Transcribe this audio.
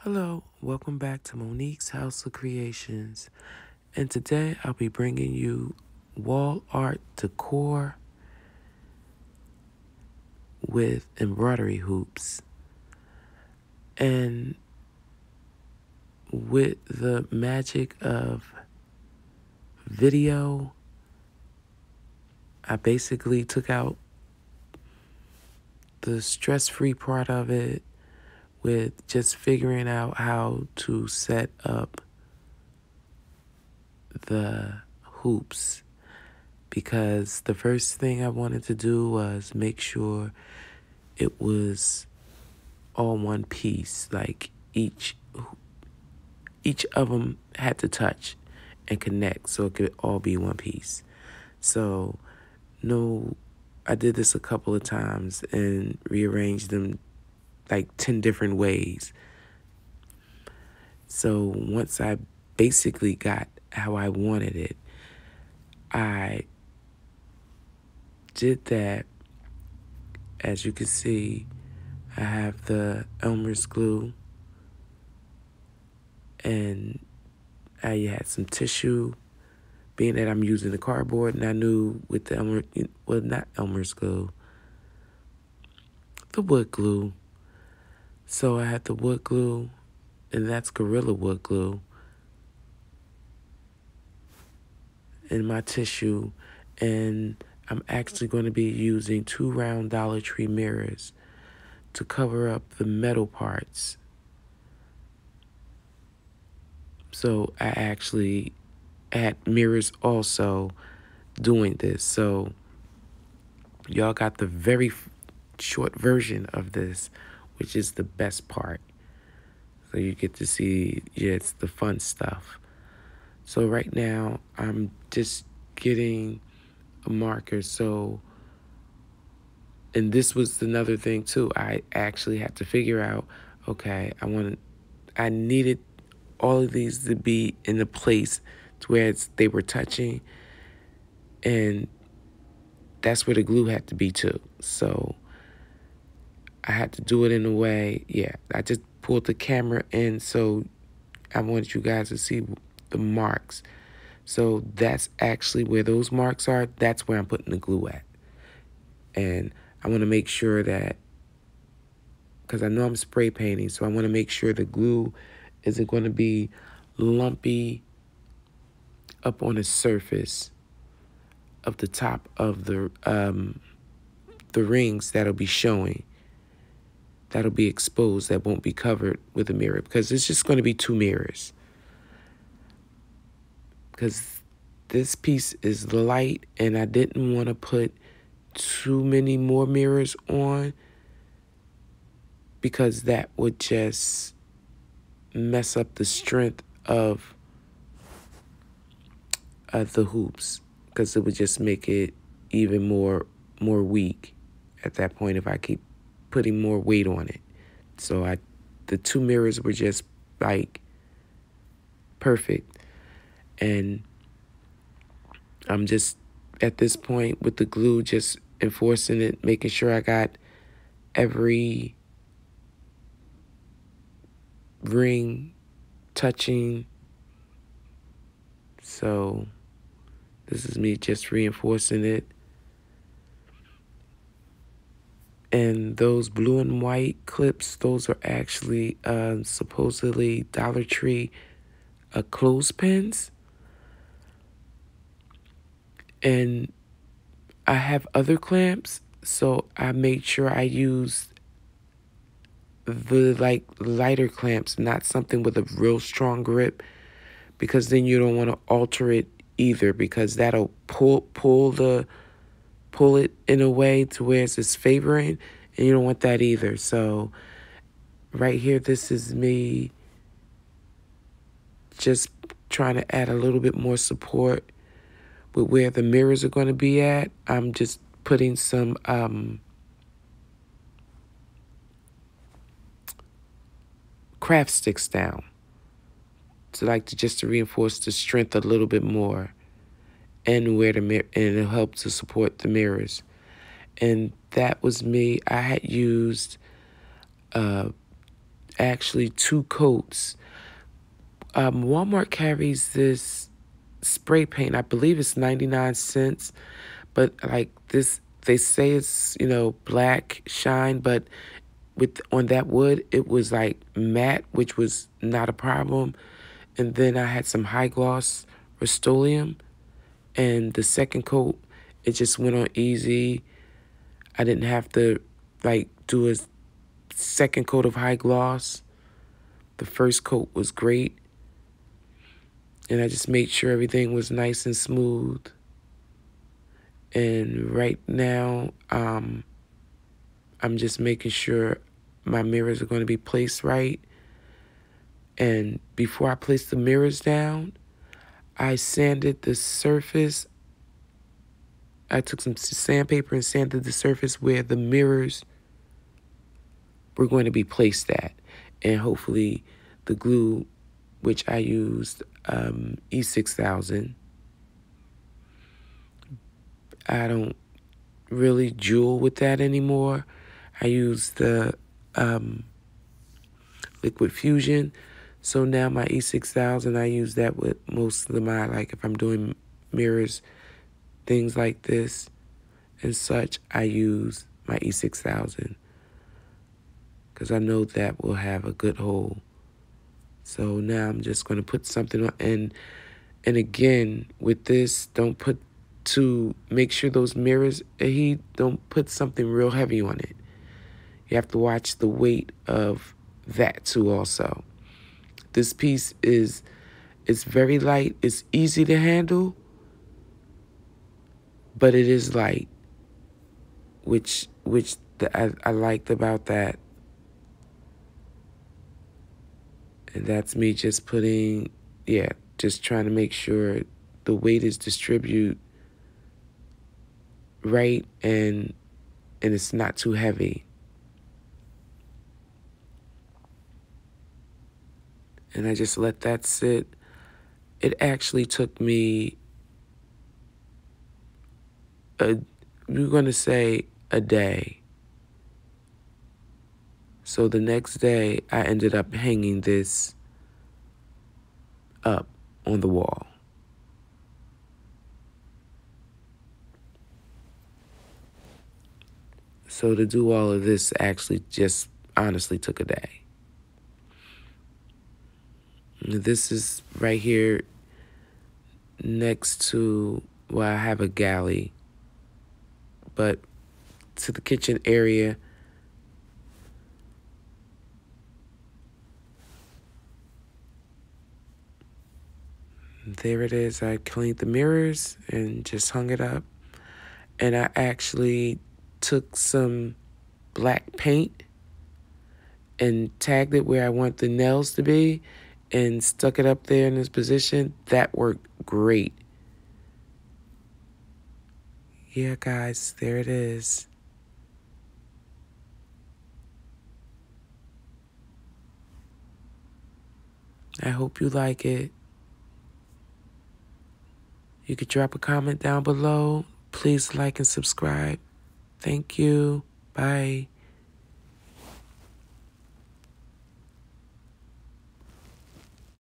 Hello, welcome back to Monique's House of Creations. And today I'll be bringing you wall art decor with embroidery hoops. And with the magic of video, I basically took out the stress-free part of it with just figuring out how to set up the hoops, because the first thing I wanted to do was make sure it was all one piece. Like each of them had to touch and connect so it could all be one piece. So no, I did this a couple of times and rearranged them like 10 different ways. So once I basically got how I wanted it, I did that. As you can see, I have the Elmer's glue, and I had some tissue, being that I'm using the cardboard, and I knew with the not Elmer's glue, the wood glue. So I had the wood glue, and that's Gorilla Wood glue, in my tissue, and I'm actually going to be using 2 round Dollar Tree mirrors to cover up the metal parts. So I actually had mirrors also doing this. So y'all got the very short version of this, which is the best part. So you get to see, it's the fun stuff. So right now I'm just getting a marker. So, and this was another thing too. I actually had to figure out, okay, I needed all of these to be in a place to where they were touching, and that's where the glue had to be too. So I had to do it in a way, I just pulled the camera in, so I wanted you guys to see the marks. So that's actually where those marks are. That's where I'm putting the glue at. And I want to make sure that, because I know I'm spray painting, so I want to make sure the glue isn't going to be lumpy up on the surface of the top of the rings that'll be showing, that'll be exposed, that won't be covered with a mirror, because it's just going to be 2 mirrors. Because this piece is light, and I didn't want to put too many more mirrors on, because that would just mess up the strength of the hoops, because it would just make it even more weak at that point if I keep putting more weight on it. So the 2 mirrors were just like perfect. And I'm just at this point with the glue just enforcing it, making sure I got every ring touching. So this is me just reinforcing it. And those blue and white clips, those are actually supposedly Dollar Tree clothespins. And I have other clamps, so I made sure I used the lighter clamps, not something with a real strong grip, because then you don't want to alter it either, because that'll pull it in a way to where it's just favoring, and you don't want that either. So right here, this is me just trying to add a little bit more support with where the mirrors are going to be at. I'm just putting some craft sticks down to just to reinforce the strength a little bit more, and where and it'll help to support the mirrors. And that was me. I had used actually 2 coats. Walmart carries this spray paint. I believe it's 99 cents, but like this, they say it's, black shine, but on that wood, it was like matte, which was not a problem. And then I had some high gloss Rust-Oleum, and the second coat, it just went on easy. I didn't have to like do a second coat of high gloss. The first coat was great, and I just made sure everything was nice and smooth. And right now, I'm just making sure my mirrors are going to be placed right. And before I place the mirrors down, I sanded the surface. I took some sandpaper and sanded the surface where the mirrors were going to be placed at. And hopefully the glue, which I used E6000. I don't really jewel with that anymore. I use the Liquid Fusion. So now my E6000, I use that with most of my, like if I'm doing mirrors, things like this and such, I use my E6000 because I know that will have a good hold. So now I'm just going to put something on, and again, with this, make sure those mirrors, don't put something real heavy on it. You have to watch the weight of that too also. This piece it's very light. It's easy to handle, but it is light, which I liked about that. And that's me just just trying to make sure the weight is distributed right and it's not too heavy. And I just let that sit. It actually took me, we're going to say a day. So the next day, I ended up hanging this up on the wall. So to do all of this actually just honestly took a day. This is right here next to where I have a galley, but to the kitchen area. There it is. I cleaned the mirrors and just hung it up. And I actually took some black paint and tagged it where I want the nails to be and stuck it up there in this position. That worked great. Yeah, guys, there it is. I hope you like it. You could drop a comment down below. Please like and subscribe. Thank you. Bye.